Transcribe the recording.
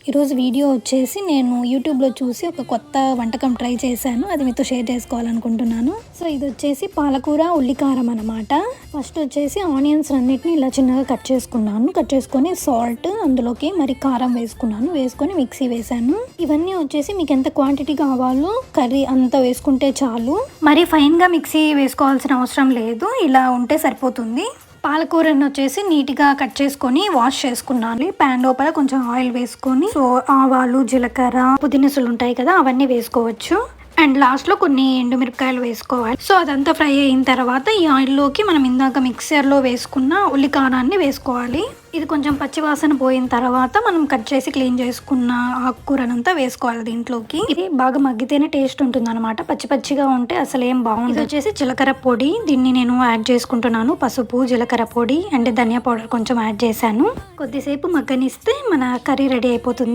ఈరోజు వీడియో వచ్చేసి నేను యూట్యూబ్లో చూసి ఒక కొత్త వంటకం ట్రై చేశాను. అది మీతో షేర్ చేసుకోవాలనుకుంటున్నాను. సో ఇది వచ్చేసి పాలకూర ఉల్లికారం అనమాట. ఫస్ట్ వచ్చేసి ఆనియన్స్ అన్నిటిని ఇలా చిన్నగా కట్ చేసుకున్నాను. కట్ చేసుకొని సాల్ట్, అందులోకి మరి కారం వేసుకొని మిక్సీ వేసాను. ఇవన్నీ వచ్చేసి మీకు ఎంత క్వాంటిటీ కావాలో కర్రీ అంత వేసుకుంటే చాలు. మరి ఫైన్గా మిక్సీ వేసుకోవాల్సిన అవసరం లేదు, ఇలా ఉంటే సరిపోతుంది. పాలకూరను వచ్చేసి నీట్గా కట్ చేసుకొని వాష్ చేసుకున్నాను. ప్యాన్ లోపల కొంచెం ఆయిల్ వేసుకొని ఆవాలు, జీలకర్ర, పుదీనాసులు ఉంటాయి కదా, అవన్నీ వేసుకోవచ్చు. అండ్ లాస్ట్లో కొన్ని ఎండుమిరపకాయలు వేసుకోవాలి. సో అదంతా ఫ్రై అయిన తర్వాత ఈ ఆయిల్లోకి మనం ఇందాక మిక్సర్లో వేసుకున్న ఉల్లికారాన్ని వేసుకోవాలి. ఇది కొంచెం పచ్చివాసన పోయిన తర్వాత మనం కట్ చేసి క్లీన్ చేసుకున్న ఆకుకూరనంతా వేసుకోవాలి దీంట్లోకి. ఇది బాగా మగ్గితేనే టేస్ట్ ఉంటుంది అనమాట. పచ్చిగా ఉంటే అసలు ఏం బాగుంది. ఇది వచ్చేసి జీలకర్ర పొడి, దీన్ని నేను యాడ్ చేసుకుంటున్నాను. పసుపు, జీలకర్ర పొడి అండ్ ధనియా పౌడర్ కొంచెం యాడ్ చేశాను. కొద్దిసేపు మగ్గనిస్తే మన కర్రీ రెడీ అయిపోతుంది.